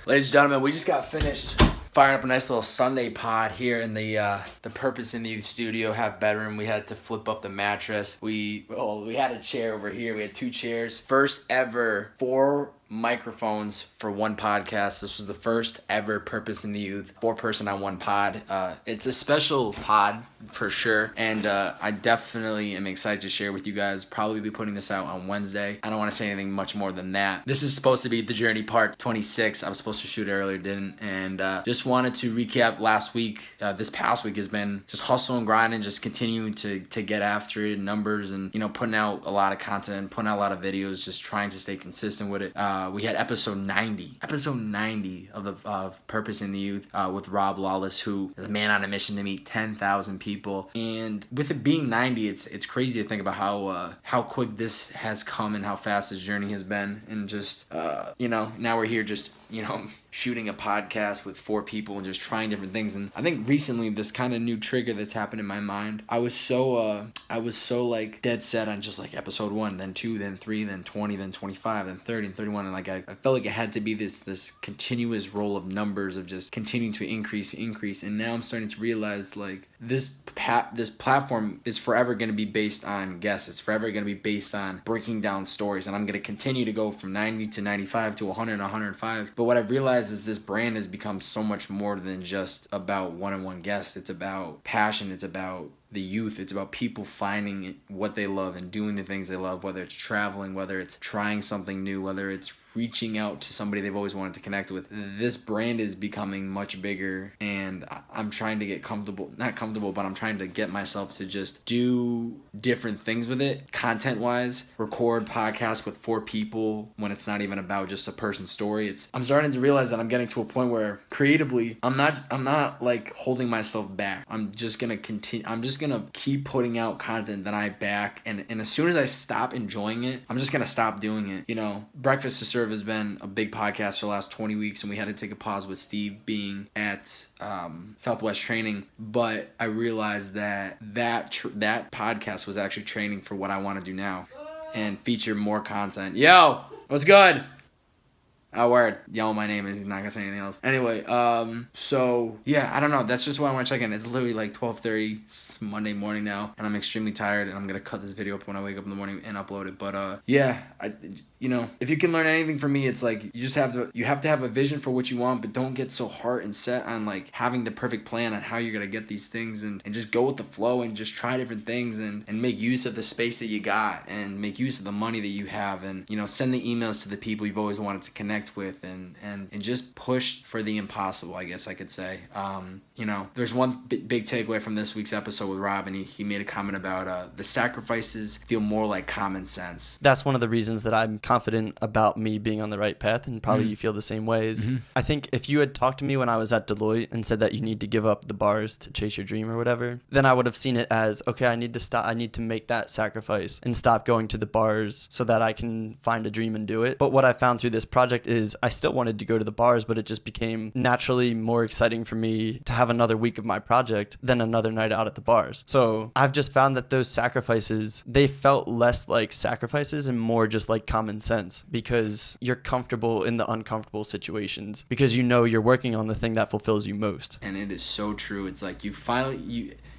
Ladies and gentlemen, we just got finished firing up a nice little Sunday pod here in the Purpose in the Youth studio, half bedroom. We had to flip up the mattress. We had a chair over here. We had 2 chairs. First ever 4 microphones for one podcast. This was the first ever Purpose in the Youth 4-person on one pod. It's a special pod for sure, and I definitely am excited to share with you guys. Probably be putting this out on Wednesday. I don't want to say anything much more than that. This is supposed to be the journey part 26. I was supposed to shoot it earlier, didn't, and just wanted to recap last week. This past week has been just hustle and grind and just continuing to get after it, numbers, and putting out a lot of content, putting out a lot of videos, just trying to stay consistent with it. We had episode 90 of Purpose in the Youth with Lawless, who is a man on a mission to meet 10,000 people. And with it being 90, it's crazy to think about how quick this has come and how fast this journey has been. And just now we're here just shooting a podcast with 4 people and just trying different things. And I think recently this kind of new trigger that's happened in my mind, I was so like dead set on just like episode 1, then 2, then 3, then 20, then 25, then 30 and 31, and like I felt like it had to be this continuous roll of numbers of just continuing to increase. And now I'm starting to realize like this platform is forever going to be based on guests. It's forever going to be based on breaking down stories, and I'm going to continue to go from 90 to 95 to 100 and 105. But what I've realized is this brand has become so much more than just about one-on-one guests. It's about passion. It's about the youth. It's about people finding what they love and doing the things they love, whether it's traveling, whether it's trying something new, whether it's reaching out to somebody they've always wanted to connect with. This brand is becoming much bigger, and I'm trying to get not comfortable, but I'm trying to get myself to just do different things with it, content-wise, record podcasts with 4 people when it's not even about just a person's story. I'm starting to realize that I'm getting to a point where creatively, I'm not like holding myself back. I'm just gonna keep putting out content that I back, and as soon as I stop enjoying it, I'm just gonna stop doing it. Breakfast to Serve has been a big podcast for the last 20 weeks, and we had to take a pause with Steve being at Southwest training, but I realized that podcast was actually training for what I want to do now and feature more content. Yo, what's good? Oh, word. Yell my name and he's not going to say anything else. Anyway, so, yeah, I don't know. That's just what I want to check in. It's literally like 12:30 Monday morning now, and I'm extremely tired, and I'm going to cut this video up when I wake up in the morning and upload it. But, yeah, if you can learn anything from me, it's like you have to have a vision for what you want, but don't get so hard and set on like having the perfect plan on how you're going to get these things, and just go with the flow and just try different things and make use of the space that you got and make use of the money that you have, and, send the emails to the people you've always wanted to connect with, and just push for the impossible, I guess I could say. There's one big takeaway from this week's episode with Rob, and he made a comment about the sacrifices feel more like common sense. That's one of the reasons that I'm confident about me being on the right path, and probably you feel the same ways. I think if you had talked to me when I was at Deloitte and said that you need to give up the bars to chase your dream or whatever, then I would have seen it as, okay, I need to make that sacrifice and stop going to the bars so that I can find a dream and do it. But what I found through this project is I still wanted to go to the bars, but it just became naturally more exciting for me to have another week of my project than another night out at the bars. So I've just found that those sacrifices, they felt less like sacrifices and more just like common sense, because you're comfortable in the uncomfortable situations because you're working on the thing that fulfills you most. And it is so true. It's like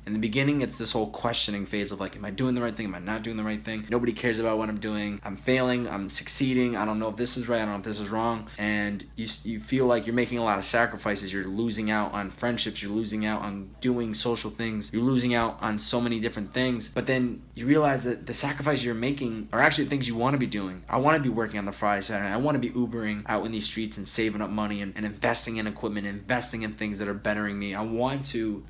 in the beginning, it's this whole questioning phase of like, am I doing the right thing? Am I not doing the right thing? Nobody cares about what I'm doing. I'm failing. I'm succeeding. I don't know if this is right. I don't know if this is wrong. And you feel like you're making a lot of sacrifices. You're losing out on friendships. You're losing out on doing social things. You're losing out on so many different things. But then you realize that the sacrifices you're making are actually things you want to be doing. I want to be working on the Friday, Saturday. I want to be Ubering out in these streets and saving up money and investing in equipment, investing in things that are bettering me. I want to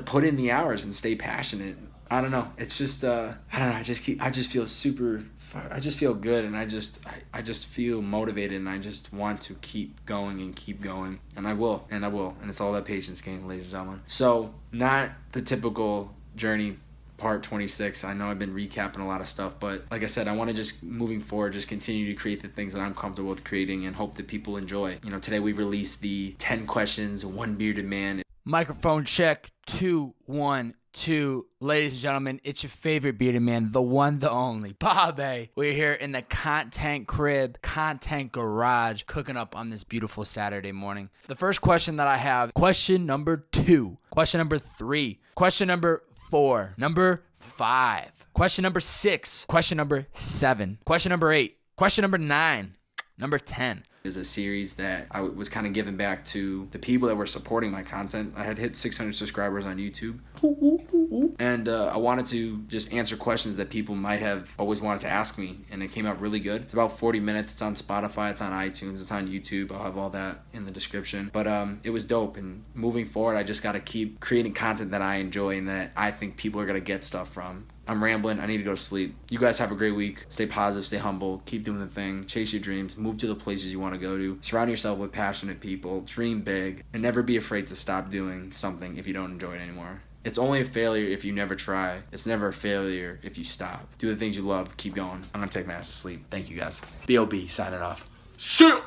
put in the hours and stay passionate. I don't know. It's just I don't know. I just feel good, and I just feel motivated, and I just want to keep going, and I will, and it's all that patience game, ladies and gentlemen. So, not the typical journey part 26. I know I've been recapping a lot of stuff, but like I said, I want to just moving forward, just continue to create the things that I'm comfortable with creating and hope that people enjoy. Today we released the 10 questions, 1 bearded man. Microphone check, 2, 1. 2, ladies and gentlemen, it's your favorite bearded man, the one, the only, Bobbbaaaay. We're here in the content crib, content garage, cooking up on this beautiful Saturday morning. The first question that I have, question number 2, question number 3, question number 4, number 5, question number 6, question number 7, question number 8, question number 9, number 10. Is a series that I was kind of giving back to the people that were supporting my content. I had hit 600 subscribers on YouTube. And I wanted to just answer questions that people might have always wanted to ask me. And it came out really good. It's about 40 minutes. It's on Spotify. It's on iTunes. It's on YouTube. I'll have all that in the description. But it was dope. And moving forward, I just got to keep creating content that I enjoy and that I think people are going to get stuff from. I'm rambling. I need to go to sleep. You guys have a great week. Stay positive. Stay humble. Keep doing the thing. Chase your dreams. Move to the places you want to go to. Surround yourself with passionate people. Dream big. And never be afraid to stop doing something if you don't enjoy it anymore. It's only a failure if you never try. It's never a failure if you stop. Do the things you love. Keep going. I'm going to take my ass to sleep. Thank you guys. B.O.B. signing off. See ya.